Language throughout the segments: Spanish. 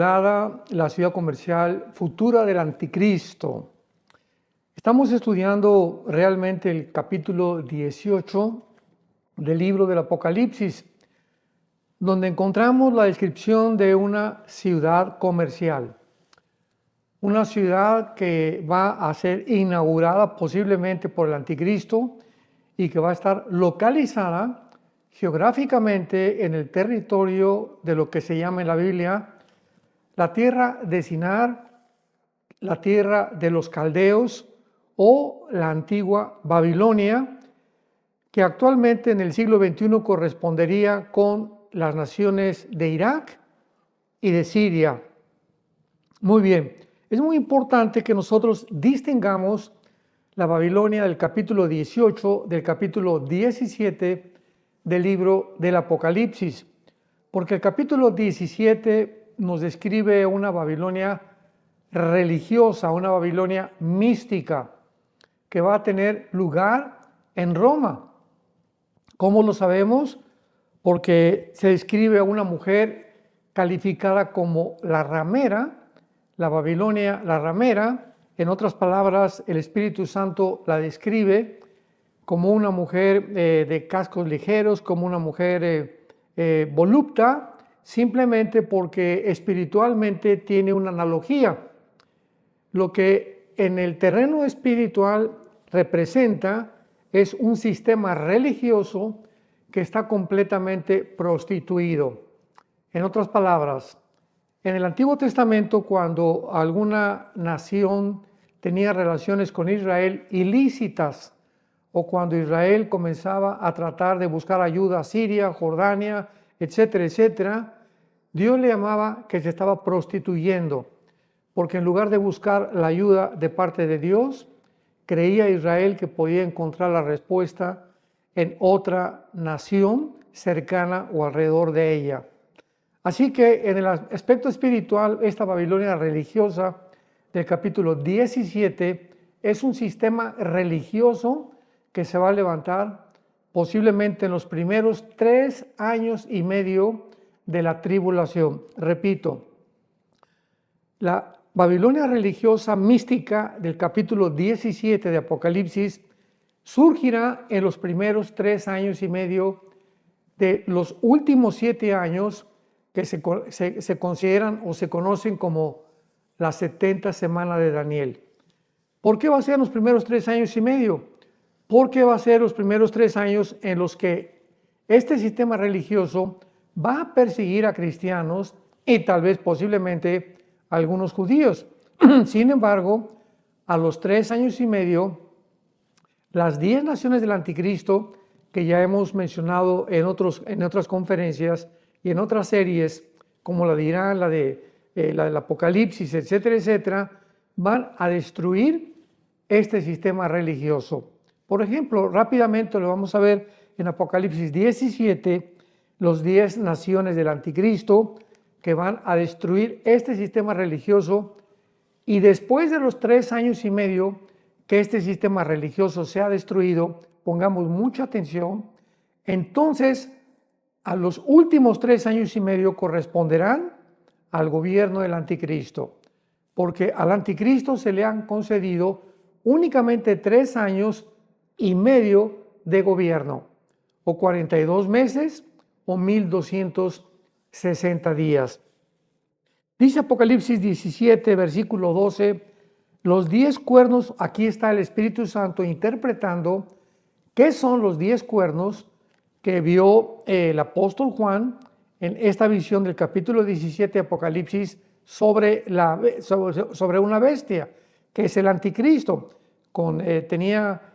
Dada la ciudad comercial futura del anticristo. Estamos estudiando realmente el capítulo 18 del libro del Apocalipsis, donde encontramos la descripción de una ciudad comercial. Una ciudad que va a ser inaugurada posiblemente por el anticristo y que va a estar localizada geográficamente en el territorio de lo que se llama en la Biblia la tierra de Sinar, la tierra de los caldeos o la antigua Babilonia, que actualmente en el siglo XXI correspondería con las naciones de Irak y de Siria. Muy bien, es muy importante que nosotros distingamos la Babilonia del capítulo 18 del capítulo 17 del libro del Apocalipsis, porque el capítulo 17 nos describe una Babilonia religiosa, una Babilonia mística, que va a tener lugar en Roma. ¿Cómo lo sabemos? Porque se describe a una mujer calificada como la ramera, la Babilonia, la ramera. En otras palabras, el Espíritu Santo la describe como una mujer de cascos ligeros, como una mujer volupta, simplemente porque espiritualmente tiene una analogía. Lo que en el terreno espiritual representa es un sistema religioso que está completamente prostituido. En otras palabras, en el Antiguo Testamento, cuando alguna nación tenía relaciones con Israel ilícitas, o cuando Israel comenzaba a tratar de buscar ayuda a Siria, Jordania, etcétera, etcétera, Dios le llamaba que se estaba prostituyendo, porque en lugar de buscar la ayuda de parte de Dios, creía Israel que podía encontrar la respuesta en otra nación cercana o alrededor de ella. Así que en el aspecto espiritual, esta Babilonia religiosa del capítulo 17 es un sistema religioso que se va a levantar posiblemente en los primeros 3 años y medio de la tribulación. Repito, la Babilonia religiosa mística del capítulo 17 de Apocalipsis surgirá en los primeros 3 años y medio de los últimos 7 años que se consideran o se conocen como la 70 semana de Daniel. ¿Por qué va a ser en los primeros 3 años y medio? Porque va a ser los primeros 3 años en los que este sistema religioso va a perseguir a cristianos y tal vez posiblemente a algunos judíos. Sin embargo, a los 3 años y medio, las 10 naciones del anticristo, que ya hemos mencionado en otras conferencias y en otras series, como la de Irán, la del Apocalipsis, etcétera, etcétera, van a destruir este sistema religioso. Por ejemplo, rápidamente lo vamos a ver en Apocalipsis 17, los 10 naciones del anticristo que van a destruir este sistema religioso, y después de los 3 años y medio que este sistema religioso sea destruido, pongamos mucha atención, entonces a los últimos 3 años y medio corresponderán al gobierno del anticristo, porque al anticristo se le han concedido únicamente 3 años y medio de gobierno, o 42 meses o 1260 días. Dice Apocalipsis 17, versículo 12, los 10 cuernos, aquí está el Espíritu Santo interpretando qué son los 10 cuernos que vio el apóstol Juan en esta visión del capítulo 17 de Apocalipsis sobre una bestia, que es el anticristo. Tenía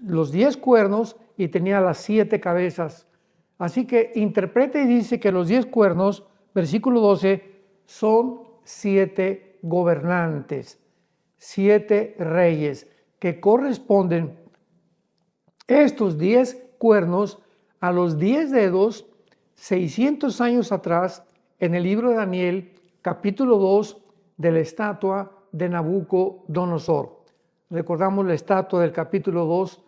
los 10 cuernos y tenía las 7 cabezas. Así que interpreta y dice que los 10 cuernos, versículo 12, son 7 gobernantes, 7 reyes, que corresponden estos 10 cuernos a los 10 dedos 600 años atrás en el libro de Daniel, capítulo 2, de la estatua de Nabucodonosor. Recordamos la estatua del capítulo 2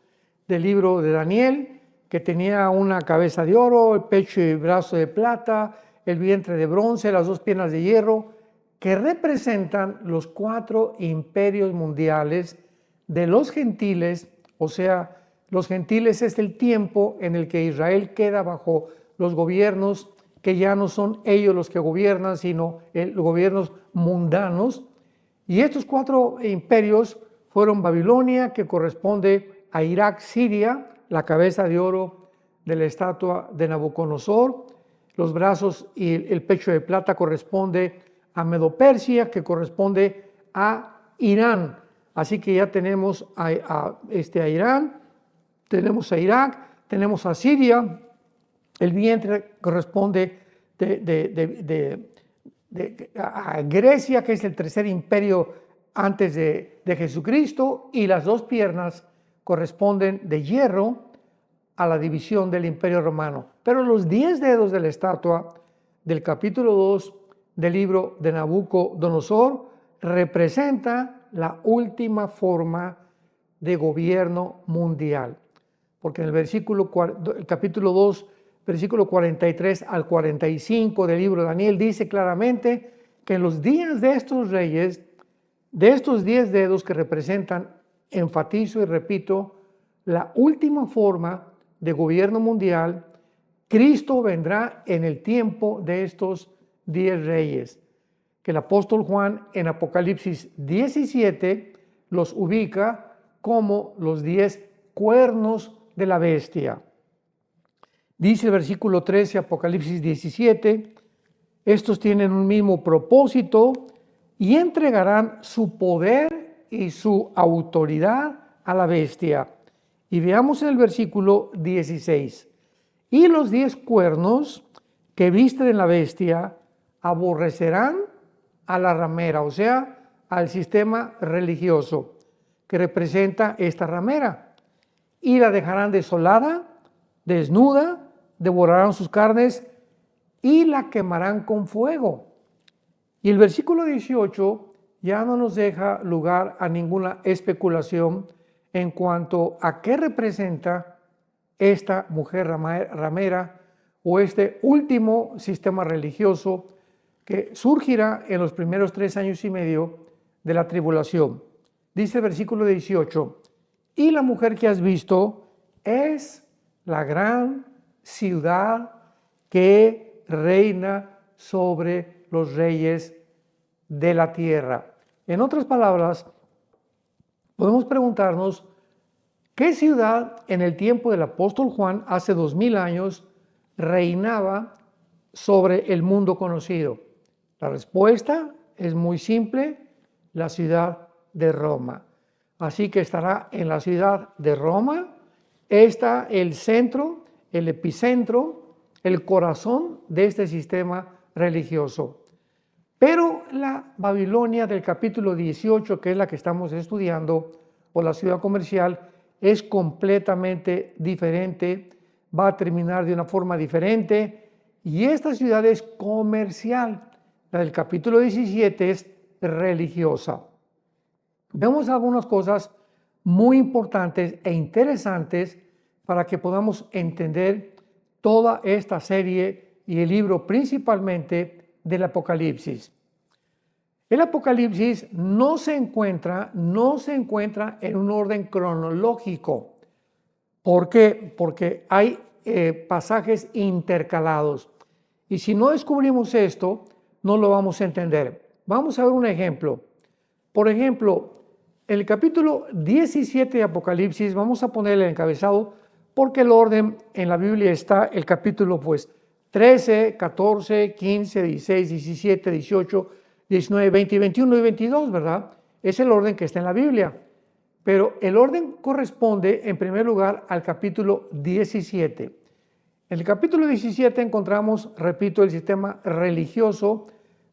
del libro de Daniel, que tenía una cabeza de oro, el pecho y brazo de plata, el vientre de bronce, las dos piernas de hierro, que representan los 4 imperios mundiales de los gentiles. O sea, los gentiles es el tiempo en el que Israel queda bajo los gobiernos que ya no son ellos los que gobiernan, sino los gobiernos mundanos. Y estos 4 imperios fueron Babilonia, que corresponde a Irak, Siria, la cabeza de oro de la estatua de Nabucodonosor, los brazos y el pecho de plata corresponde a Medo-Persia, que corresponde a Irán. Así que ya tenemos a Irán, tenemos a Irak, tenemos a Siria. El vientre corresponde a Grecia, que es el tercer imperio antes de Jesucristo, y las dos piernas corresponden de hierro a la división del imperio romano. Pero los 10 dedos de la estatua del capítulo 2 del libro de Nabucodonosor representa la última forma de gobierno mundial. Porque en el capítulo 2, versículo 43 al 45 del libro de Daniel, dice claramente que en los días de estos reyes, de estos 10 dedos que representan, enfatizo y repito, la última forma de gobierno mundial, Cristo vendrá en el tiempo de estos 10 reyes, que el apóstol Juan en Apocalipsis 17 los ubica como los 10 cuernos de la bestia. Dice el versículo 13, Apocalipsis 17, estos tienen un mismo propósito y entregarán su poder y su autoridad a la bestia. Y veamos en el versículo 16, y los 10 cuernos que visten en la bestia aborrecerán a la ramera, o sea, al sistema religioso que representa esta ramera, y la dejarán desolada, desnuda, devorarán sus carnes y la quemarán con fuego. Y el versículo 18 ya no nos deja lugar a ninguna especulación en cuanto a qué representa esta mujer ramera o este último sistema religioso que surgirá en los primeros 3 años y medio de la tribulación. Dice el versículo 18, y la mujer que has visto es la gran ciudad que reina sobre los reyes de la tierra. En otras palabras, podemos preguntarnos, ¿qué ciudad en el tiempo del apóstol Juan, hace 2000 años, reinaba sobre el mundo conocido? La respuesta es muy simple, la ciudad de Roma. Así que estará en la ciudad de Roma, está el centro, el epicentro, el corazón de este sistema religioso. Pero la Babilonia del capítulo 18, que es la que estamos estudiando, o la ciudad comercial, es completamente diferente, va a terminar de una forma diferente, y esta ciudad es comercial. La del capítulo 17 es religiosa. Vemos algunas cosas muy importantes e interesantes para que podamos entender toda esta serie y el libro principalmente del Apocalipsis. El Apocalipsis no se encuentra en un orden cronológico. ¿Por qué? Porque hay pasajes intercalados. Y si no descubrimos esto, no lo vamos a entender. Vamos a ver un ejemplo. Por ejemplo, en el capítulo 17 de Apocalipsis, vamos a ponerle el encabezado, porque el orden en la Biblia está el capítulo 13, 14, 15, 16, 17, 18, 19, 20, 21 y 22, ¿verdad? Es el orden que está en la Biblia. Pero el orden corresponde, en primer lugar, al capítulo 17. En el capítulo 17 encontramos, repito, el sistema religioso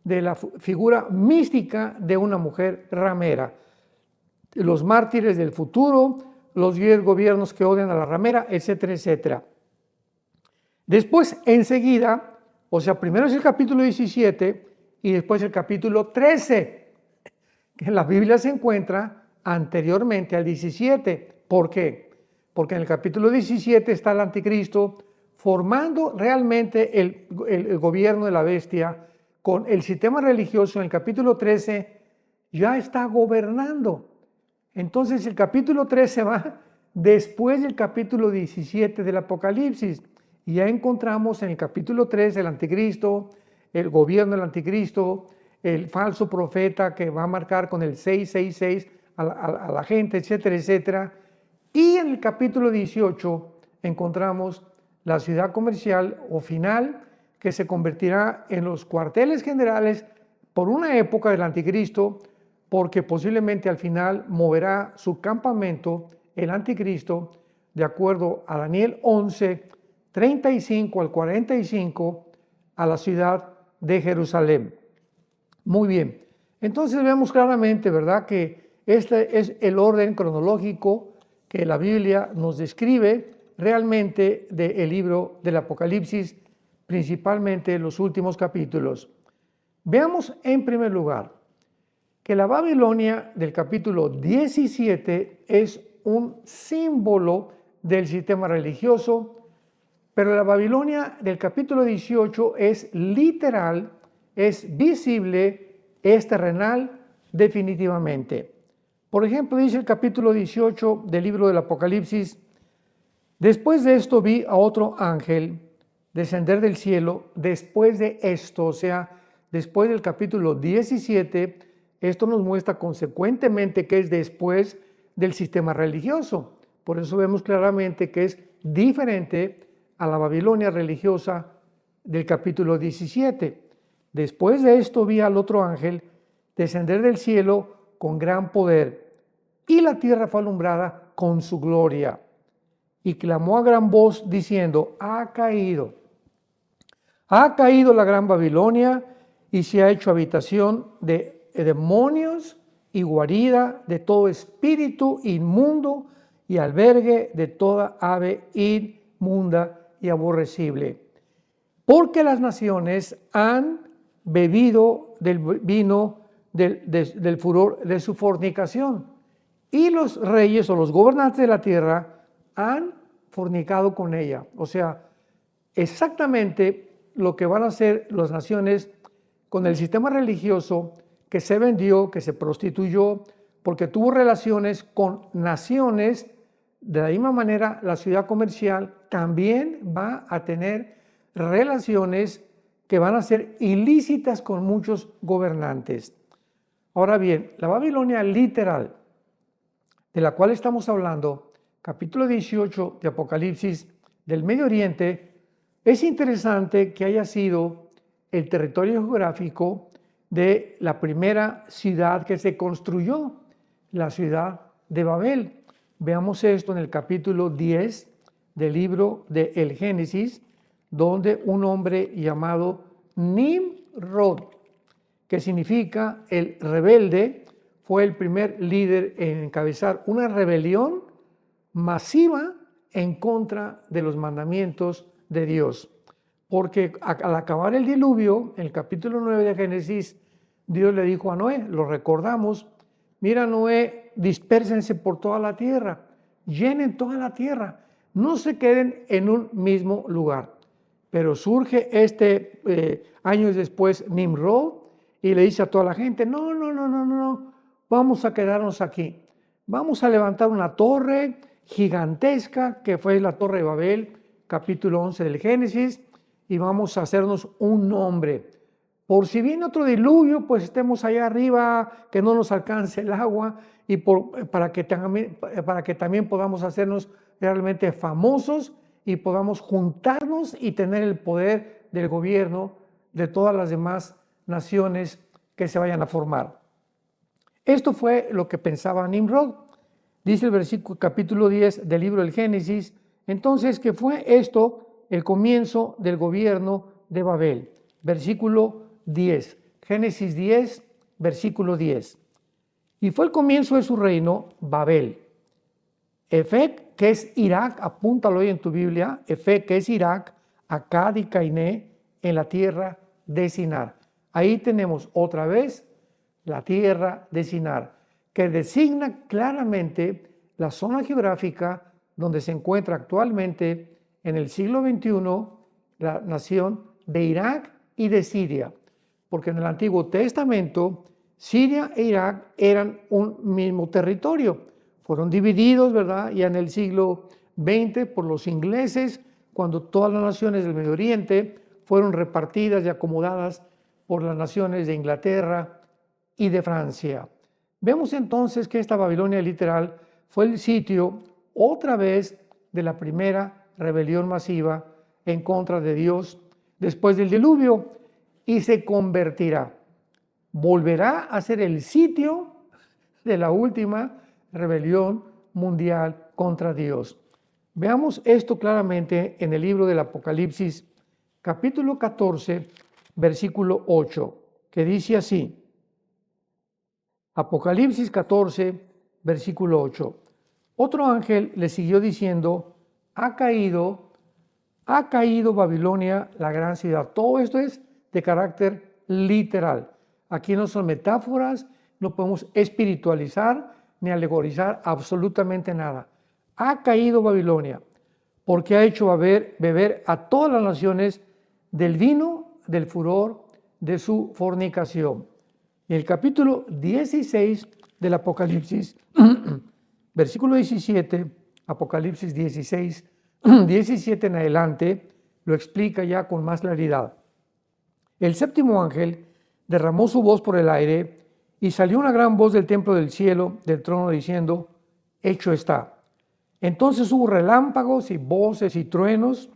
de la figura mística de una mujer ramera. Los mártires del futuro, los 10 gobiernos que odian a la ramera, etcétera, etcétera. Después, enseguida, o sea, primero es el capítulo 17 y después el capítulo 13, que en la Biblia se encuentra anteriormente al 17. ¿Por qué? Porque en el capítulo 17 está el anticristo formando realmente el gobierno de la bestia con el sistema religioso en el capítulo 13, ya está gobernando. Entonces el capítulo 13 va después del capítulo 17 del Apocalipsis. Y ya encontramos en el capítulo 3 el anticristo, el gobierno del anticristo, el falso profeta que va a marcar con el 666 a la gente, etcétera, etcétera. Y en el capítulo 18 encontramos la ciudad comercial o final que se convertirá en los cuarteles generales por una época del anticristo, porque posiblemente al final moverá su campamento el anticristo, de acuerdo a Daniel 11, 35 al 45, a la ciudad de Jerusalén. Muy bien, entonces vemos claramente, ¿verdad?, que este es el orden cronológico que la Biblia nos describe realmente del libro del Apocalipsis, principalmente los últimos capítulos. Veamos en primer lugar que la Babilonia del capítulo 17 es un símbolo del sistema religioso, pero la Babilonia del capítulo 18 es literal, es visible, es terrenal definitivamente. Por ejemplo, dice el capítulo 18 del libro del Apocalipsis: después de esto vi a otro ángel descender del cielo. Después de esto, o sea, después del capítulo 17, esto nos muestra consecuentemente que es después del sistema religioso. Por eso vemos claramente que es diferente a la Babilonia religiosa del capítulo 17. Después de esto vi al otro ángel descender del cielo con gran poder, y la tierra fue alumbrada con su gloria. Y clamó a gran voz diciendo: ha caído la gran Babilonia, y se ha hecho habitación de demonios y guarida de todo espíritu inmundo y albergue de toda ave inmunda y aborrecible. Porque las naciones han bebido del vino del furor de su fornicación, y los reyes o los gobernantes de la tierra han fornicado con ella. O sea, exactamente lo que van a hacer las naciones con el sistema religioso que se vendió, que se prostituyó, porque tuvo relaciones con naciones. De la misma manera, la ciudad comercial también va a tener relaciones que van a ser ilícitas con muchos gobernantes. Ahora bien, la Babilonia literal, de la cual estamos hablando, capítulo 18 de Apocalipsis del Medio Oriente, es interesante que haya sido el territorio geográfico de la primera ciudad que se construyó, la ciudad de Babel. Veamos esto en el capítulo 10 del libro de El Génesis, donde un hombre llamado Nimrod, que significa el rebelde, fue el primer líder en encabezar una rebelión masiva en contra de los mandamientos de Dios. Porque al acabar el diluvio, en el capítulo 9 de Génesis, Dios le dijo a Noé, lo recordamos: mira, Noé, dispérsense por toda la tierra, llenen toda la tierra, no se queden en un mismo lugar. Pero surge años después Nimrod y le dice a toda la gente: no, vamos a quedarnos aquí, vamos a levantar una torre gigantesca que fue la Torre de Babel, capítulo 11 del Génesis, y vamos a hacernos un nombre. Por si viene otro diluvio, pues estemos allá arriba, que no nos alcance el agua, y para que también podamos hacernos realmente famosos y podamos juntarnos y tener el poder del gobierno de todas las demás naciones que se vayan a formar. Esto fue lo que pensaba Nimrod. Dice el versículo capítulo 10 del libro del Génesis, entonces, que fue esto el comienzo del gobierno de Babel. Versículo 10, Génesis 10, versículo 10. Y fue el comienzo de su reino, Babel. Efec, que es Irak, apúntalo ahí en tu Biblia, Efec, que es Irak, Acad y Cainé, en la tierra de Sinar. Ahí tenemos otra vez la tierra de Sinar, que designa claramente la zona geográfica donde se encuentra actualmente en el siglo XXI la nación de Irak y de Siria, porque en el Antiguo Testamento Siria e Irak eran un mismo territorio. Fueron divididos, ¿verdad? Ya en el siglo XX por los ingleses, cuando todas las naciones del Medio Oriente fueron repartidas y acomodadas por las naciones de Inglaterra y de Francia. Vemos entonces que esta Babilonia literal fue el sitio otra vez de la primera rebelión masiva en contra de Dios después del diluvio y se convertirá, volverá a ser el sitio de la última rebelión mundial contra Dios. Veamos esto claramente en el libro del Apocalipsis, capítulo 14, versículo 8, que dice así. Apocalipsis 14, versículo 8. Otro ángel le siguió diciendo, ha caído Babilonia, la gran ciudad. Todo esto es de carácter literal. Aquí no son metáforas, no podemos espiritualizar ni alegorizar absolutamente nada. Ha caído Babilonia, porque ha hecho beber a todas las naciones del vino del furor de su fornicación. En el capítulo 16 del Apocalipsis, versículo 17, Apocalipsis 16, 17 en adelante, lo explica ya con más claridad. El séptimo ángel derramó su voz por el aire y salió una gran voz del templo del cielo, del trono, diciendo, hecho está. Entonces hubo relámpagos y voces y truenos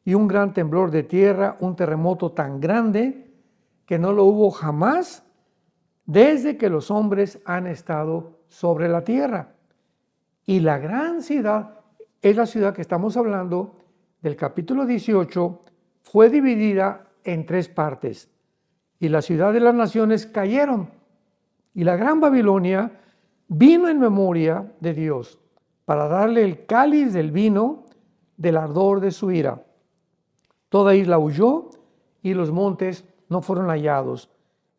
y un gran temblor de tierra, un terremoto tan grande que no lo hubo jamás desde que los hombres han estado sobre la tierra. Y la gran ciudad, es la ciudad que estamos hablando del capítulo 18, fue dividida en 3 partes. Y la ciudad de las naciones cayeron. Y la gran Babilonia vino en memoria de Dios para darle el cáliz del vino del ardor de su ira. Toda isla huyó y los montes no fueron hallados.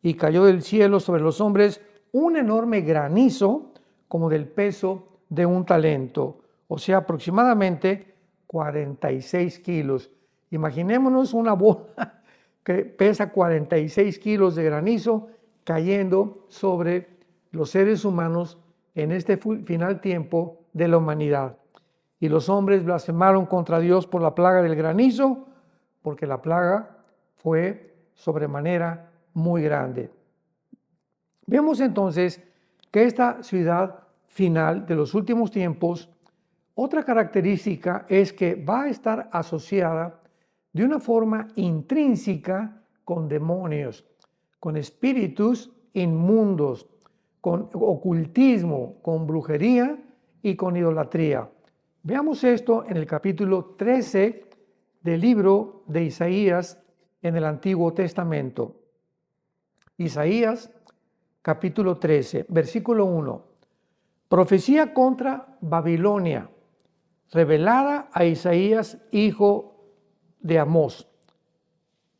Y cayó del cielo sobre los hombres un enorme granizo como del peso de un talento, o sea, aproximadamente 46 kilos. Imaginémonos una bola que pesa 46 kilos de granizo cayendo sobre los seres humanos en este final tiempo de la humanidad. Y los hombres blasfemaron contra Dios por la plaga del granizo, porque la plaga fue sobremanera muy grande. Vemos entonces que esta ciudad final de los últimos tiempos, otra característica es que va a estar asociada de una forma intrínseca con demonios, con espíritus inmundos, con ocultismo, con brujería y con idolatría. Veamos esto en el capítulo 13 del libro de Isaías en el Antiguo Testamento. Isaías, capítulo 13, versículo 1. Profecía contra Babilonia, revelada a Isaías, hijo de Amós.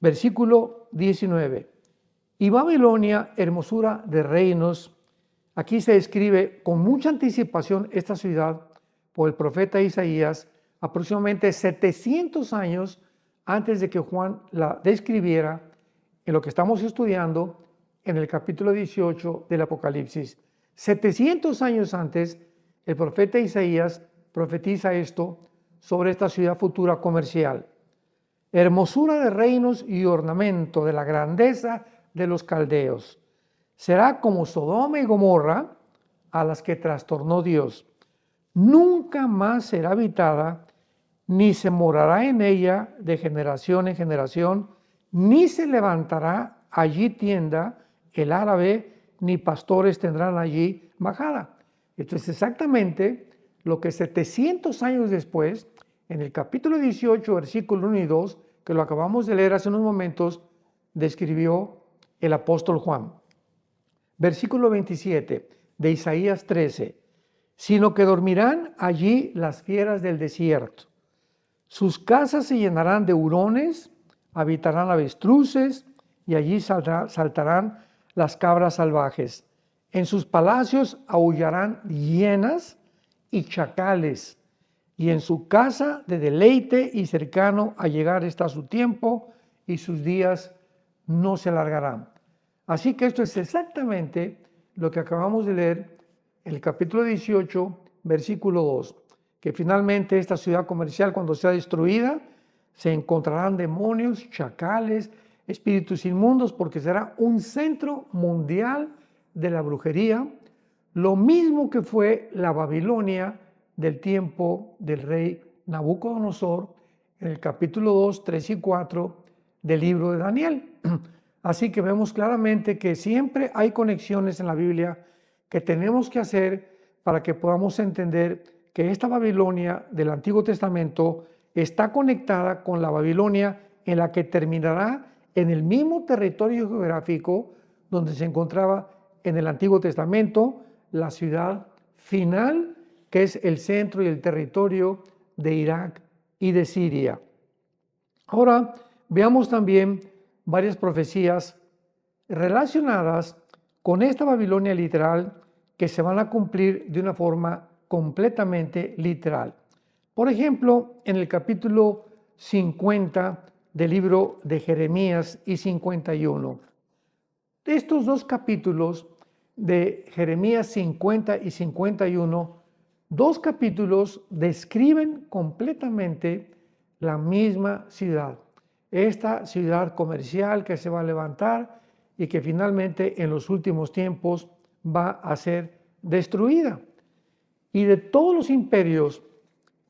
Versículo 19. Y Babilonia, hermosura de reinos. Aquí se describe con mucha anticipación esta ciudad por el profeta Isaías, aproximadamente 700 años antes de que Juan la describiera en lo que estamos estudiando en el capítulo 18 del Apocalipsis. 700 años antes, el profeta Isaías profetiza esto sobre esta ciudad futura comercial. Hermosura de reinos y ornamento de la grandeza de los caldeos. Será como Sodoma y Gomorra, a las que trastornó Dios. Nunca más será habitada, ni se morará en ella de generación en generación, ni se levantará allí tienda el árabe, ni pastores tendrán allí majada. Esto es exactamente lo que 700 años después, en el capítulo 18, versículo 1 y 2, que lo acabamos de leer hace unos momentos, describió el apóstol Juan. Versículo 27 de Isaías 13. Sino que dormirán allí las fieras del desierto. Sus casas se llenarán de hurones, habitarán avestruces, y allí saltarán las cabras salvajes. En sus palacios aullarán hienas y chacales, y en su casa de deleite y cercano a llegar está su tiempo y sus días no se alargarán. Así que esto es exactamente lo que acabamos de leer en el capítulo 18, versículo 2, que finalmente esta ciudad comercial, cuando sea destruida, se encontrarán demonios, chacales, espíritus inmundos, porque será un centro mundial de la brujería, lo mismo que fue la Babilonia del tiempo del rey Nabucodonosor, en el capítulo 2, 3 y 4 del libro de Daniel. Así que vemos claramente que siempre hay conexiones en la Biblia que tenemos que hacer para que podamos entender que esta Babilonia del Antiguo Testamento está conectada con la Babilonia en la que terminará en el mismo territorio geográfico donde se encontraba en el Antiguo Testamento la ciudad final, que es el centro y el territorio de Irak y de Siria. Ahora veamos también varias profecías relacionadas con esta Babilonia literal que se van a cumplir de una forma completamente literal. Por ejemplo, en el capítulo 50 del libro de Jeremías y 51. De estos dos capítulos de Jeremías 50 y 51, dos capítulos describen completamente la misma ciudad. Esta ciudad comercial que se va a levantar y que finalmente en los últimos tiempos va a ser destruida. Y de todos los imperios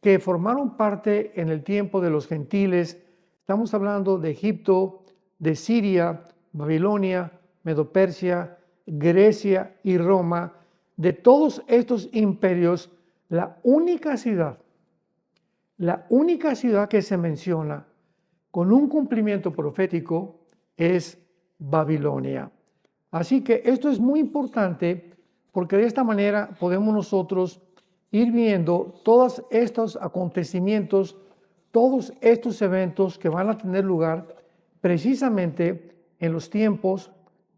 que formaron parte en el tiempo de los gentiles, estamos hablando de Egipto, de Siria, Babilonia, Medo-Persia, Grecia y Roma. De todos estos imperios, la única ciudad que se menciona con un cumplimiento profético es Babilonia. Así que esto es muy importante porque de esta manera podemos nosotros ir viendo todos estos acontecimientos, todos estos eventos que van a tener lugar precisamente en los tiempos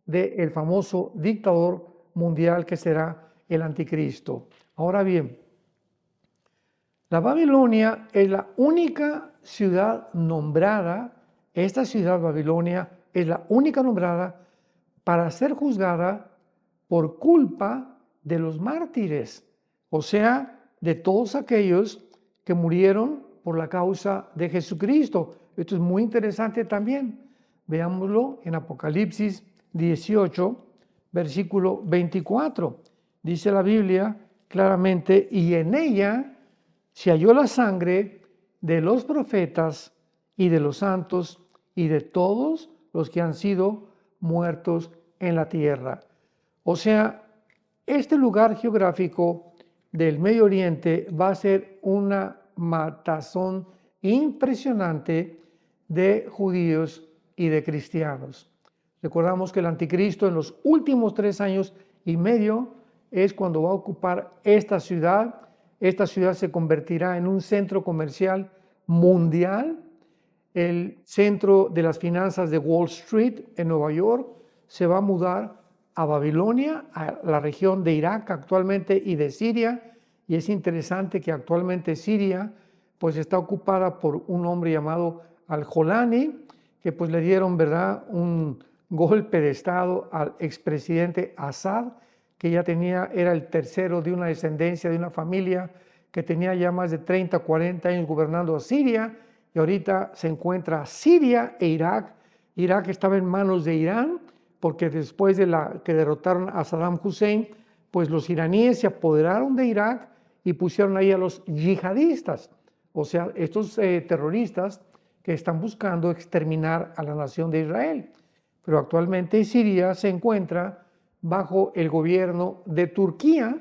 del famoso dictador mundial que será el anticristo. Ahora bien, la Babilonia es la única ciudad nombrada, esta ciudad Babilonia es la única nombrada para ser juzgada por culpa de los mártires, o sea, de todos aquellos que murieron por la causa de Jesucristo. Esto es muy interesante también. Veámoslo en Apocalipsis 18, versículo 24. Dice la Biblia claramente, y en ella se halló la sangre de los profetas y de los santos y de todos los que han sido muertos en la tierra. O sea, este lugar geográfico del Medio Oriente va a ser una matazón impresionante de judíos y de cristianos. Recordamos que el anticristo en los últimos 3 años y medio es cuando va a ocupar esta ciudad. Esta ciudad se convertirá en un centro comercial mundial, el centro de las finanzas de Wall Street en Nueva York. Se va a mudar a Babilonia, a la región de Irak actualmente y de Siria, y es interesante que actualmente Siria pues está ocupada por un hombre llamado Al-Jolani, que pues le dieron, ¿verdad?, un golpe de estado al expresidente Assad, que ya era el tercero de una descendencia, de una familia que tenía ya más de 30, 40 años gobernando a Siria, y ahorita se encuentra Siria e Irak. Irak estaba en manos de Irán, porque después de que derrotaron a Saddam Hussein, pues los iraníes se apoderaron de Irak y pusieron ahí a los yihadistas, o sea, estos terroristas que están buscando exterminar a la nación de Israel. Pero actualmente Siria se encuentra bajo el gobierno de Turquía,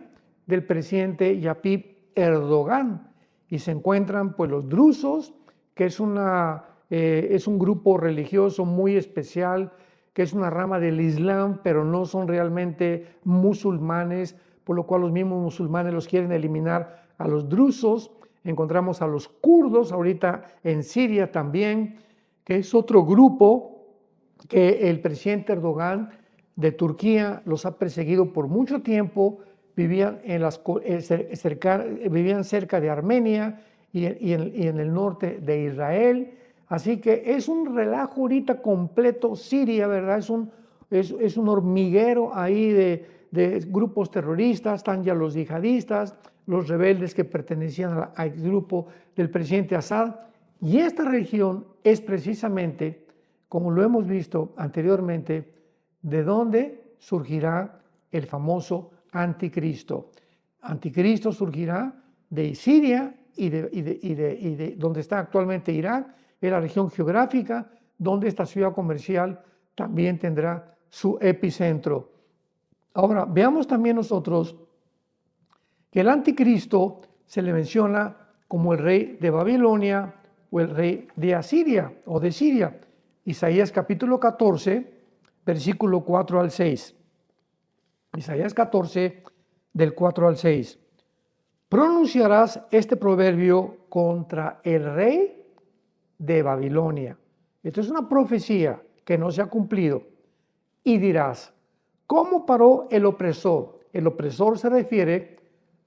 del presidente Tayyip Erdogan, y se encuentran pues los drusos, que es un grupo religioso muy especial, que es una rama del Islam, pero no son realmente musulmanes, por lo cual los mismos musulmanes los quieren eliminar a los drusos. Encontramos a los kurdos ahorita en Siria también, que es otro grupo que el presidente Erdogan de Turquía los ha perseguido por mucho tiempo. Vivían cerca de Armenia y en el norte de Israel. Así que es un relajo ahorita completo Siria, ¿verdad? Es un hormiguero ahí de grupos terroristas. Están ya los yihadistas, los rebeldes que pertenecían al grupo del presidente Assad. Y esta región es precisamente, como lo hemos visto anteriormente, de donde surgirá el famoso anticristo. Anticristo surgirá de Siria y de donde está actualmente Irak, en la región geográfica donde esta ciudad comercial también tendrá su epicentro. Ahora, veamos también nosotros que el anticristo se le menciona como el rey de Babilonia o el rey de Asiria o de Siria. Isaías capítulo 14, versículo 4 al 6. Isaías 14, del 4 al 6. Pronunciarás este proverbio contra el rey de Babilonia. Esto es una profecía que no se ha cumplido. Y dirás, ¿cómo paró el opresor? El opresor se refiere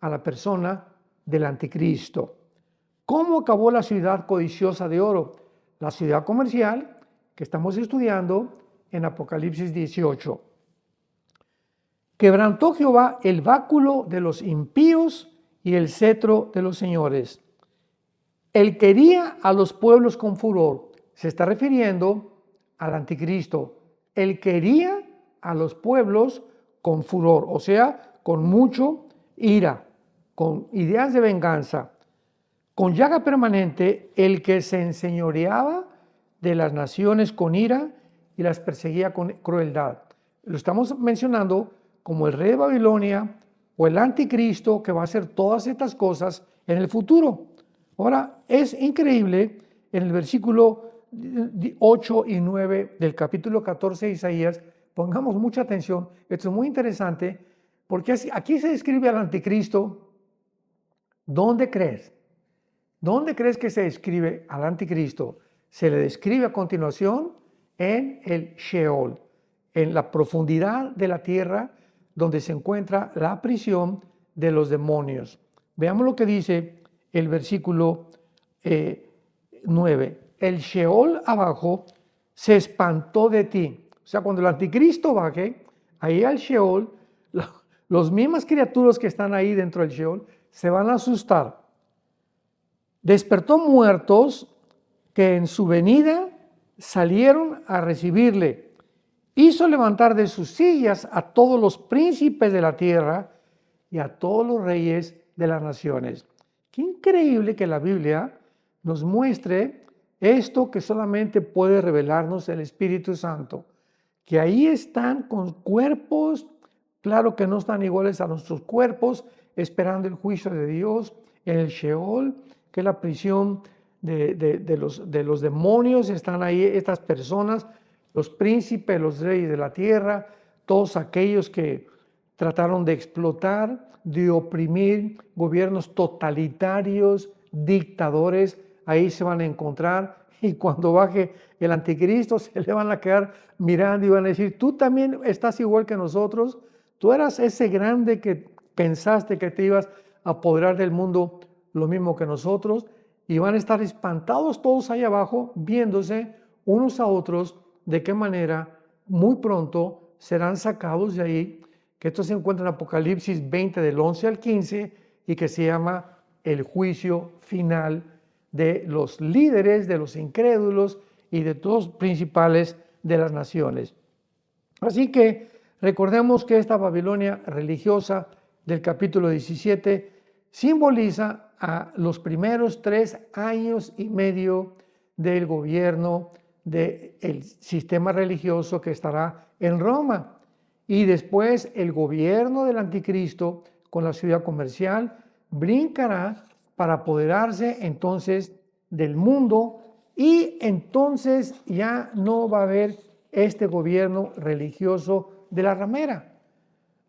a la persona del anticristo. ¿Cómo acabó la ciudad codiciosa de oro? La ciudad comercial que estamos estudiando en Apocalipsis 18. Quebrantó Jehová el báculo de los impíos y el cetro de los señores. Él quería a los pueblos con furor. Se está refiriendo al anticristo. Él quería a los pueblos con furor, o sea, con mucho ira, con ideas de venganza, con llaga permanente, el que se enseñoreaba de las naciones con ira y las perseguía con crueldad. Lo estamos mencionando como el rey de Babilonia o el anticristo que va a hacer todas estas cosas en el futuro. Ahora, es increíble en el versículo 8 y 9 del capítulo 14 de Isaías, pongamos mucha atención, esto es muy interesante, porque aquí se describe al anticristo. ¿Dónde crees? ¿Dónde crees que se describe al anticristo? Se le describe a continuación en el Sheol, en la profundidad de la tierra, donde se encuentra la prisión de los demonios. Veamos lo que dice el versículo 9. El Sheol abajo se espantó de ti. O sea, cuando el anticristo baje, ahí al Sheol, las mismas criaturas que están ahí dentro del Sheol se van a asustar. Despertó muertos que en su venida salieron a recibirle. Hizo levantar de sus sillas a todos los príncipes de la tierra y a todos los reyes de las naciones. Qué increíble que la Biblia nos muestre esto que solamente puede revelarnos el Espíritu Santo. Que ahí están con cuerpos, claro que no están iguales a nuestros cuerpos, esperando el juicio de Dios en el Sheol, que es la prisión de los demonios. Están ahí estas personas, los príncipes, los reyes de la tierra, todos aquellos que trataron de explotar, de oprimir, gobiernos totalitarios, dictadores, ahí se van a encontrar. Y cuando baje el anticristo se le van a quedar mirando y van a decir, tú también estás igual que nosotros, tú eras ese grande que pensaste que te ibas a apoderar del mundo lo mismo que nosotros, y van a estar espantados todos ahí abajo, viéndose unos a otros de qué manera muy pronto serán sacados de ahí, que esto se encuentra en Apocalipsis 20 del 11 al 15 y que se llama el juicio final de los líderes, de los incrédulos y de todos los principales de las naciones. Así que recordemos que esta Babilonia religiosa del capítulo 17 simboliza a los primeros 3 años y medio del gobierno del sistema religioso que estará en Roma. Y después el gobierno del anticristo con la ciudad comercial brincará para apoderarse entonces del mundo, y entonces ya no va a haber este gobierno religioso de la ramera.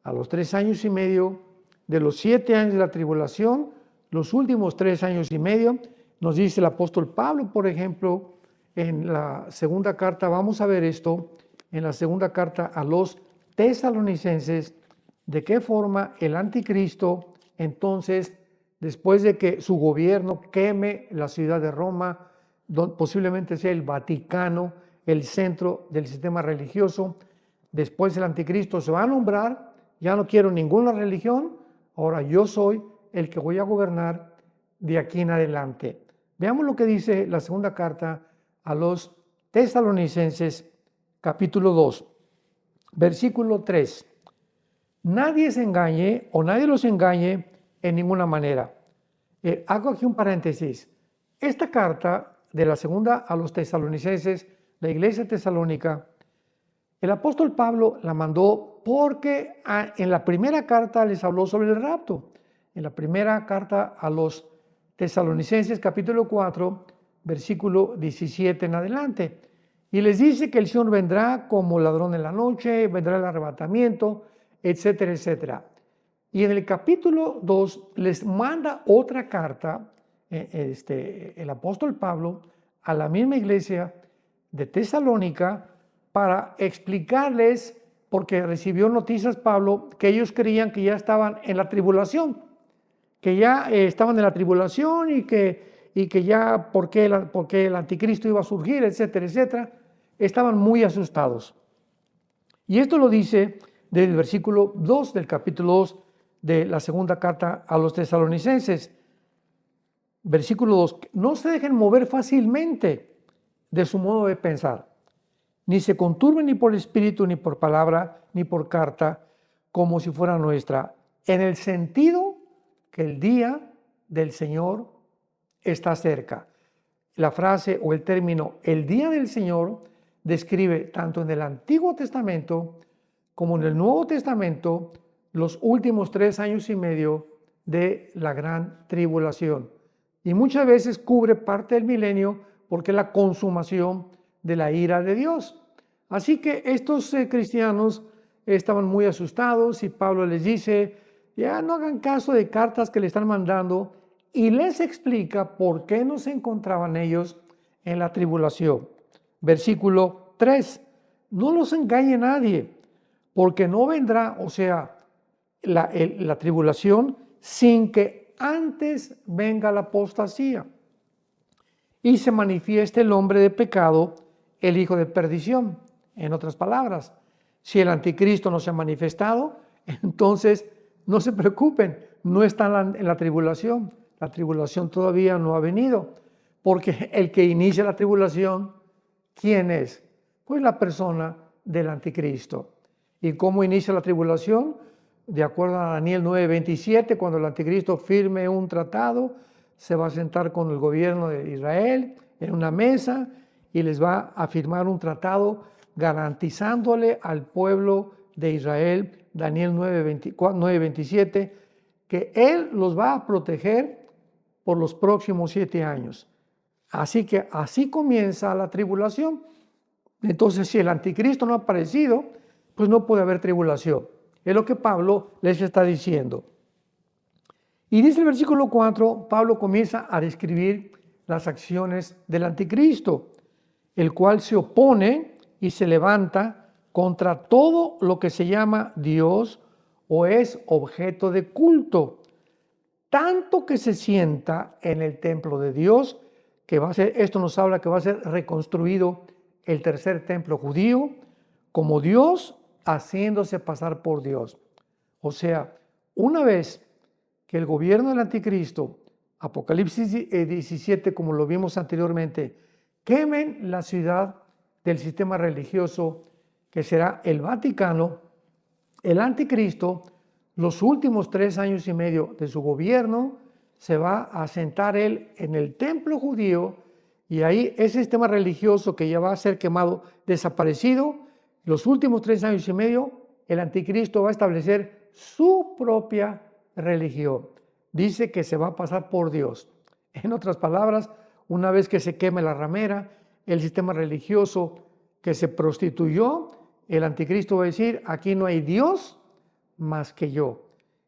A los 3 años y medio de los 7 años de la tribulación, los últimos 3 años y medio, nos dice el apóstol Pablo, por ejemplo, en la segunda carta, vamos a ver esto, en la segunda carta a los tesalonicenses, de qué forma el anticristo entonces después de que su gobierno queme la ciudad de Roma, posiblemente sea el Vaticano, el centro del sistema religioso. Después el anticristo se va a nombrar, ya no quiero ninguna religión, ahora yo soy el que voy a gobernar de aquí en adelante. Veamos lo que dice la segunda carta a los Tesalonicenses, capítulo 2, versículo 3. Nadie se engañe o nadie los engañe en ninguna manera. Hago aquí un paréntesis. Esta carta de la segunda a los Tesalonicenses, la iglesia tesalónica, el apóstol Pablo la mandó porque en la primera carta les habló sobre el rapto. En la primera carta a los Tesalonicenses, capítulo 4, versículo 17 en adelante. Y les dice que el Señor vendrá como ladrón en la noche, vendrá el arrebatamiento, etcétera, etcétera. Y en el capítulo 2 les manda otra carta, el apóstol Pablo, a la misma iglesia de Tesalónica, para explicarles, porque recibió noticias Pablo, que ellos creían que ya estaban en la tribulación, que ya estaban en la tribulación y que ya porque el anticristo iba a surgir, etcétera, etcétera, estaban muy asustados. Y esto lo dice del versículo 2 del capítulo 2 de la segunda carta a los tesalonicenses. Versículo 2, no se dejen mover fácilmente de su modo de pensar, ni se conturben ni por espíritu, ni por palabra, ni por carta, como si fuera nuestra, en el sentido que el día del Señor está cerca. La frase o el término el día del Señor describe tanto en el Antiguo Testamento como en el Nuevo Testamento los últimos 3 años y medio de la gran tribulación. Y muchas veces cubre parte del milenio porque es la consumación de la ira de Dios. Así que estos cristianos estaban muy asustados y Pablo les dice, ya no hagan caso de cartas que le están mandando, y les explica por qué no se encontraban ellos en la tribulación. Versículo 3, no los engañe nadie, porque no vendrá, o sea, la tribulación sin que antes venga la apostasía y se manifieste el hombre de pecado, el hijo de perdición. En otras palabras, si el anticristo no se ha manifestado, entonces no se preocupen, no están en la tribulación. La tribulación todavía no ha venido, porque el que inicia la tribulación, ¿quién es? Pues la persona del anticristo. ¿Y cómo inicia la tribulación? De acuerdo a Daniel 9:27, cuando el anticristo firme un tratado, se va a sentar con el gobierno de Israel en una mesa y les va a firmar un tratado garantizándole al pueblo de Israel, Daniel 9:27, que él los va a proteger por los próximos 7 años. Así que así comienza la tribulación. Entonces, si el anticristo no ha aparecido, pues no puede haber tribulación. Es lo que Pablo les está diciendo. Y dice el versículo 4, Pablo comienza a describir las acciones del anticristo, el cual se opone y se levanta contra todo lo que se llama Dios o es objeto de culto, tanto que se sienta en el templo de Dios, que va a ser, esto nos habla que va a ser reconstruido el tercer templo judío, como Dios haciéndose pasar por Dios. O sea, una vez que el gobierno del anticristo, Apocalipsis 17, como lo vimos anteriormente, quemen la ciudad del sistema religioso, que será el Vaticano, el anticristo, los últimos 3 años y medio de su gobierno, se va a sentar él en el templo judío, y ahí ese sistema religioso que ya va a ser quemado, desaparecido, los últimos 3 años y medio, el anticristo va a establecer su propia religión. Dice que se va a pasar por Dios. En otras palabras, una vez que se queme la ramera, el sistema religioso que se prostituyó, el anticristo va a decir, aquí no hay Dios más que yo.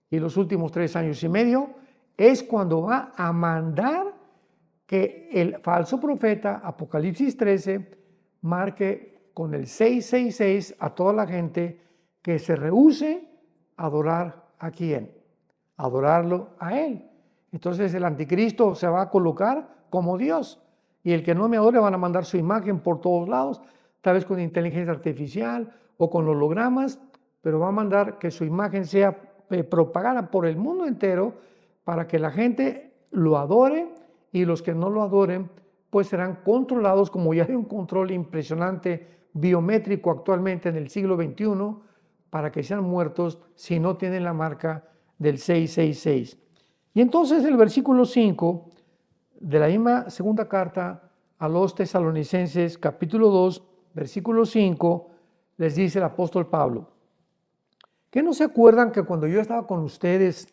Y los últimos 3 años y medio es cuando va a mandar que el falso profeta, Apocalipsis 13, marque con el 666 a toda la gente que se rehúse a adorar a quién, adorarlo a él. Entonces el anticristo se va a colocar como Dios. Y el que no me adore van a mandar su imagen por todos lados, tal vez con inteligencia artificial o con hologramas, pero va a mandar que su imagen sea propagada por el mundo entero para que la gente lo adore, y los que no lo adoren pues serán controlados, como ya hay un control impresionante biométrico actualmente en el siglo XXI, para que sean muertos si no tienen la marca del 666. Y entonces el versículo 5 de la misma segunda carta a los tesalonicenses, capítulo 2, versículo 5, les dice el apóstol Pablo: ¿qué no se acuerdan que cuando yo estaba con ustedes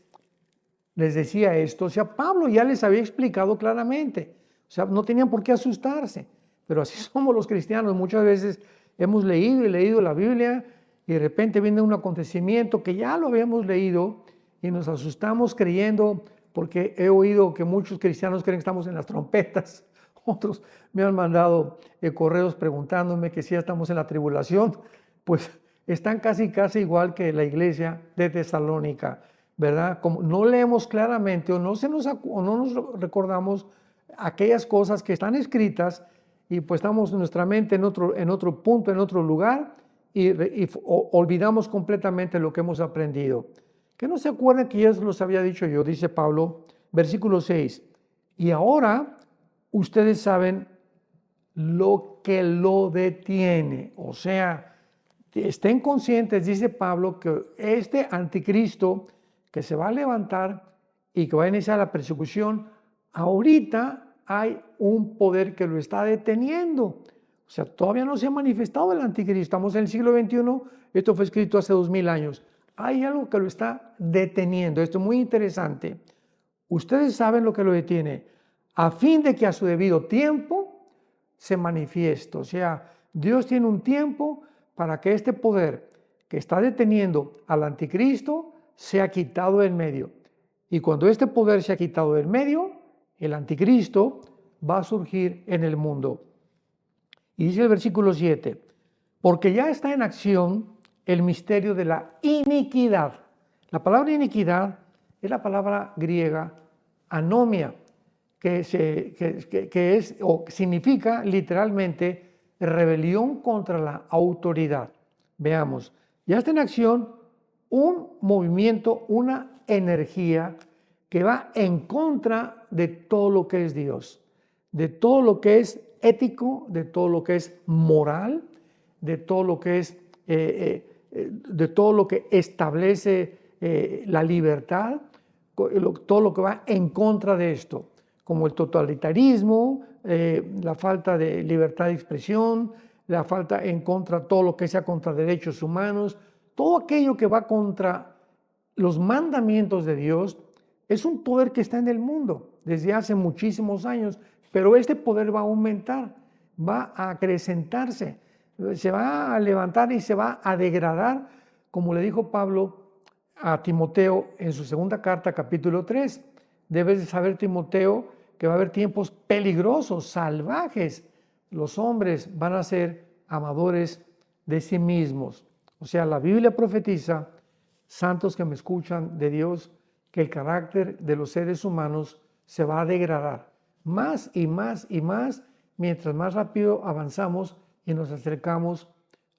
les decía esto? O sea, Pablo ya les había explicado claramente. O sea, no tenían por qué asustarse. Pero así somos los cristianos. Muchas veces hemos leído y leído la Biblia y de repente viene un acontecimiento que ya lo habíamos leído y nos asustamos creyendo, porque he oído que muchos cristianos creen que estamos en las trompetas. Otros me han mandado correos preguntándome que si ya estamos en la tribulación. Pues están casi igual que la iglesia de Tesalónica, ¿verdad? Como no leemos claramente o no nos recordamos aquellas cosas que están escritas, y pues estamos nuestra mente en otro punto, en otro lugar, y olvidamos completamente lo que hemos aprendido. Que no se acuerdan que ya se los había dicho yo, dice Pablo, versículo 6, y ahora ustedes saben lo que lo detiene. O sea, estén conscientes, dice Pablo, que este anticristo que se va a levantar y que va a iniciar la persecución, ahorita hay un poder que lo está deteniendo. O sea, todavía no se ha manifestado el anticristo. Estamos en el siglo XXI, esto fue escrito hace 2000 años. Hay algo que lo está deteniendo. Esto es muy interesante. Ustedes saben lo que lo detiene, a fin de que a su debido tiempo se manifieste. O sea, Dios tiene un tiempo para que este poder que está deteniendo al anticristo sea quitado del medio. Y cuando este poder sea quitado del medio, el anticristo va a surgir en el mundo. Y dice el versículo 7, porque ya está en acción el misterio de la iniquidad. La palabra iniquidad es la palabra griega anomia, que es o significa literalmente rebelión contra la autoridad. Veamos, ya está en acción un movimiento, una energía que va en contra de todo lo que es Dios, de todo lo que es ético, de todo lo que es moral, de todo lo que es de todo lo que establece la libertad, todo lo que va en contra de esto, como el totalitarismo, la falta de libertad de expresión, la falta en contra de todo lo que sea contra derechos humanos, todo aquello que va contra los mandamientos de Dios. Es un poder que está en el mundo desde hace muchísimos años, pero este poder va a aumentar, va a acrecentarse, se va a levantar y se va a degradar, como le dijo Pablo a Timoteo en su segunda carta, capítulo 3. Debes de saber, Timoteo, que va a haber tiempos peligrosos, salvajes. Los hombres van a ser amadores de sí mismos. O sea, la Biblia profetiza, santos que me escuchan de Dios, que el carácter de los seres humanos se va a degradar más y más y más mientras más rápido avanzamos y nos acercamos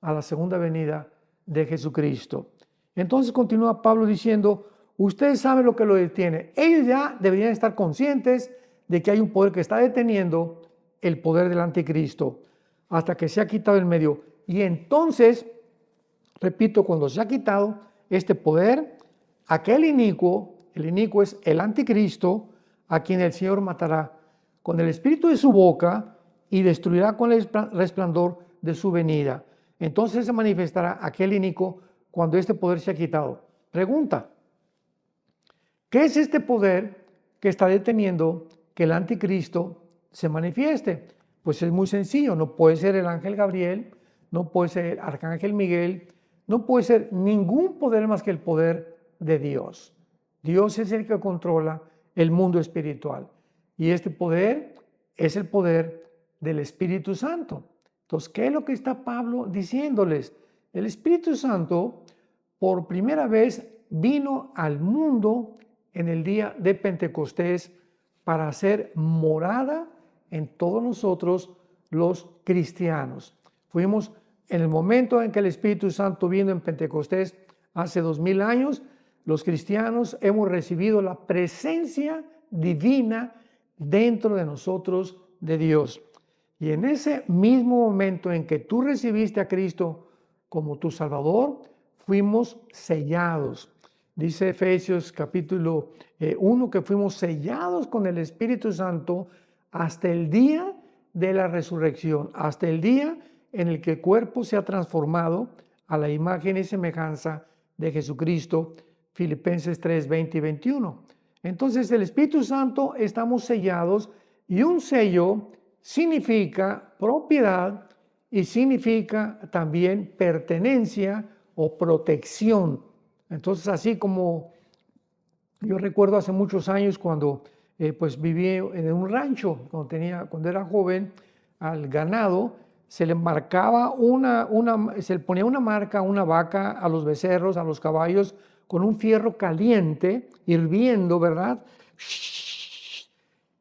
a la segunda venida de Jesucristo. Entonces continúa Pablo diciendo, ustedes saben lo que lo detiene. Ellos ya deberían estar conscientes de que hay un poder que está deteniendo el poder del anticristo hasta que se ha quitado el medio. Y entonces, repito, cuando se ha quitado este poder, aquel inicuo, el inicuo es el anticristo, a quien el Señor matará con el espíritu de su boca y destruirá con el resplandor de su venida. Entonces se manifestará aquel inicuo cuando este poder se ha quitado. Pregunta, ¿qué es este poder que está deteniendo que el anticristo se manifieste? Pues es muy sencillo, no puede ser el ángel Gabriel, no puede ser el arcángel Miguel, no puede ser ningún poder más que el poder de Dios. Dios es el que controla el mundo espiritual y este poder es el poder del Espíritu Santo. Entonces, ¿qué es lo que está Pablo diciéndoles? El Espíritu Santo por primera vez vino al mundo en el día de Pentecostés para hacer morada en todos nosotros los cristianos. Fuimos en el momento en que el Espíritu Santo vino en Pentecostés hace 2000 años, los cristianos hemos recibido la presencia divina dentro de nosotros de Dios. Y en ese mismo momento en que tú recibiste a Cristo como tu Salvador, fuimos sellados. Dice Efesios capítulo 1 que fuimos sellados con el Espíritu Santo hasta el día de la resurrección, hasta el día en el que el cuerpo se ha transformado a la imagen y semejanza de Jesucristo, Filipenses 3, 20 y 21. Entonces el Espíritu Santo estamos sellados y un sello significa propiedad y significa también pertenencia o protección. Entonces, así como yo recuerdo hace muchos años cuando pues viví en un rancho, cuando era joven, al ganado se le marcaba se le ponía una marca a una vaca, a los becerros, a los caballos, con un fierro caliente, hirviendo, ¿verdad?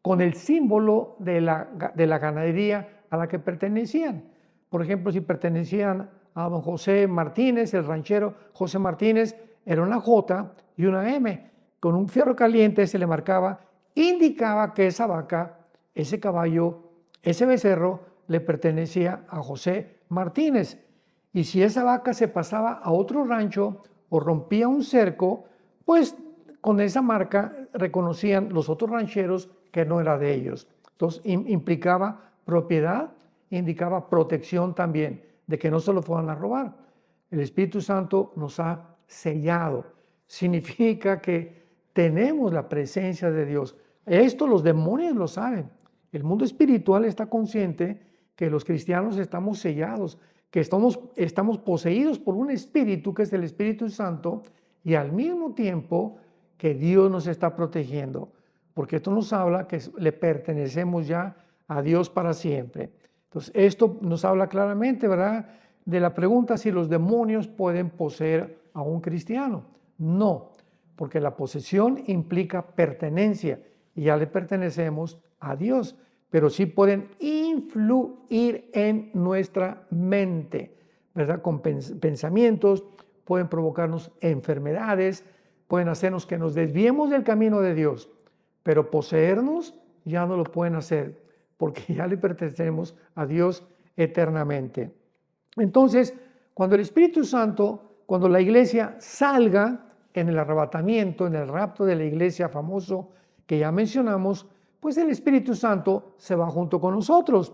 Con el símbolo de la ganadería a la que pertenecían. Por ejemplo, si pertenecían a don José Martínez, el ranchero José Martínez, era una J y una M. Con un fierro caliente se le marcaba, indicaba que esa vaca, ese caballo, ese becerro le pertenecía a José Martínez. Y si esa vaca se pasaba a otro rancho o rompía un cerco, pues con esa marca reconocían los otros rancheros que no era de ellos. Entonces implicaba propiedad, indicaba protección también, de que no se lo fueran a robar. El Espíritu Santo nos ha sellado. Significa que tenemos la presencia de Dios. Esto los demonios lo saben. El mundo espiritual está consciente que los cristianos estamos sellados, que estamos poseídos por un espíritu que es el Espíritu Santo y al mismo tiempo que Dios nos está protegiendo, porque esto nos habla que le pertenecemos ya a Dios para siempre. Entonces, esto nos habla claramente, ¿verdad?, de la pregunta si los demonios pueden poseer a un cristiano. No, porque la posesión implica pertenencia y ya le pertenecemos a Dios, pero sí pueden influir en nuestra mente, ¿verdad?, con pensamientos, pueden provocarnos enfermedades, pueden hacernos que nos desviemos del camino de Dios, pero poseernos ya no lo pueden hacer, porque ya le pertenecemos a Dios eternamente. Entonces, cuando el Espíritu Santo, cuando la iglesia salga en el arrebatamiento, en el rapto de la iglesia famoso que ya mencionamos, pues el Espíritu Santo se va junto con nosotros.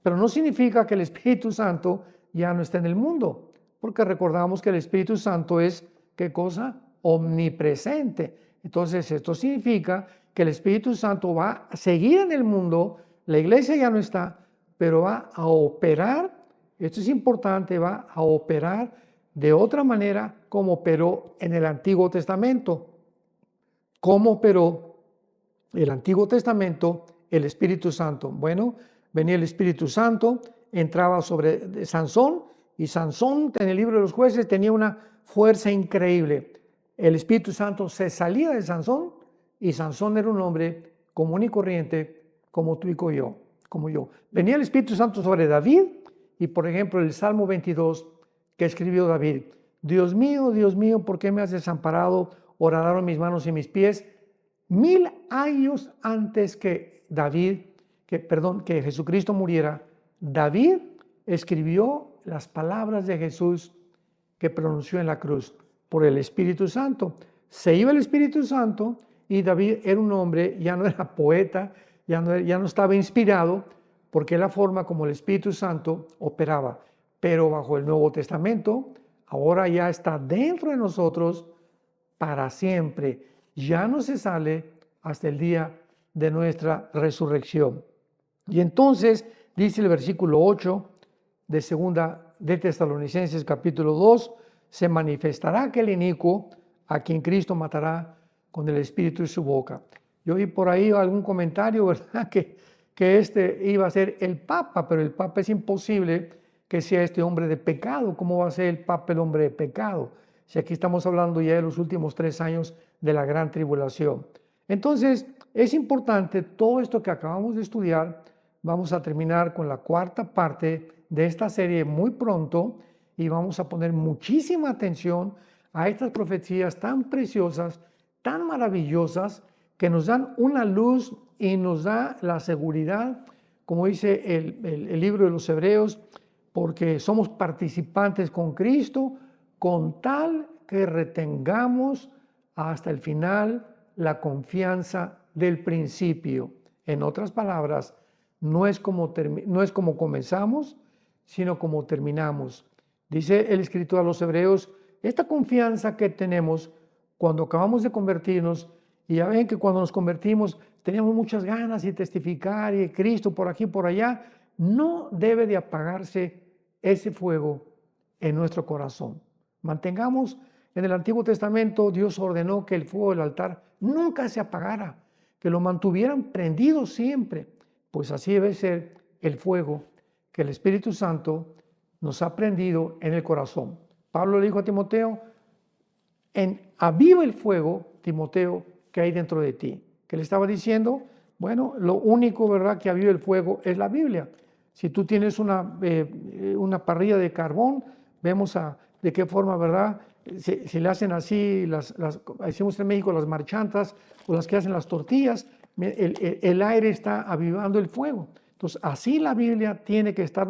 Pero no significa que el Espíritu Santo ya no esté en el mundo, porque recordamos que el Espíritu Santo es, ¿qué cosa? Omnipresente. Entonces, esto significa que el Espíritu Santo va a seguir en el mundo, la iglesia ya no está, pero va a operar, esto es importante, va a operar de otra manera como operó en el Antiguo Testamento. ¿Cómo operó el Antiguo Testamento el Espíritu Santo? Bueno, venía el Espíritu Santo, entraba sobre Sansón, y Sansón en el libro de los jueces tenía una fuerza increíble. El Espíritu Santo se salía de Sansón y Sansón era un hombre común y corriente como tú y como yo. Venía el Espíritu Santo sobre David y, por ejemplo, el Salmo 22 que escribió David: Dios mío, ¿por qué me has desamparado? Horadaron mis manos y mis pies. 1000 años antes que que Jesucristo muriera, David escribió las palabras de Jesús que pronunció en la cruz por el Espíritu Santo. Se iba el Espíritu Santo y David era un hombre, ya no era poeta, ya no estaba inspirado, porque es la forma como el Espíritu Santo operaba. Pero bajo el Nuevo Testamento, ahora ya está dentro de nosotros para siempre. Ya no se sale hasta el día de nuestra resurrección. Y entonces, dice el versículo 8 de segunda de Tesalonicenses capítulo 2, se manifestará aquel inicuo a quien Cristo matará con el espíritu de su boca. Yo vi por ahí algún comentario, ¿verdad?, que este iba a ser el Papa, pero el Papa es imposible que sea este hombre de pecado. ¿Cómo va a ser el Papa el hombre de pecado? Si aquí estamos hablando ya de los últimos 3 años de la gran tribulación. Entonces, es importante todo esto que acabamos de estudiar. Vamos a terminar con la cuarta parte de esta serie muy pronto y vamos a poner muchísima atención a estas profecías tan preciosas, tan maravillosas, que nos dan una luz y nos da la seguridad, como dice el libro de los Hebreos, porque somos participantes con Cristo, con tal que retengamos hasta el final la confianza del principio. En otras palabras, no es como comenzamos, sino como terminamos. Dice el escritor a los Hebreos, esta confianza que tenemos cuando acabamos de convertirnos, y ya ven que cuando nos convertimos teníamos muchas ganas de testificar y de Cristo por aquí y por allá, no debe de apagarse ese fuego en nuestro corazón. Mantengamos, en el Antiguo Testamento Dios ordenó que el fuego del altar nunca se apagara, que lo mantuvieran prendido siempre. Pues así debe ser el fuego que el Espíritu Santo nos ha prendido en el corazón. Pablo le dijo a Timoteo, aviva el fuego, Timoteo, que hay dentro de ti. Que le estaba diciendo, bueno, lo único, ¿verdad?, que aviva el fuego es la Biblia. Si tú tienes una parrilla de carbón, vemos de qué forma, ¿verdad?, se le hacen así, decimos en México, las marchantas o las que hacen las tortillas, el aire está avivando el fuego. Entonces, así la Biblia tiene que estar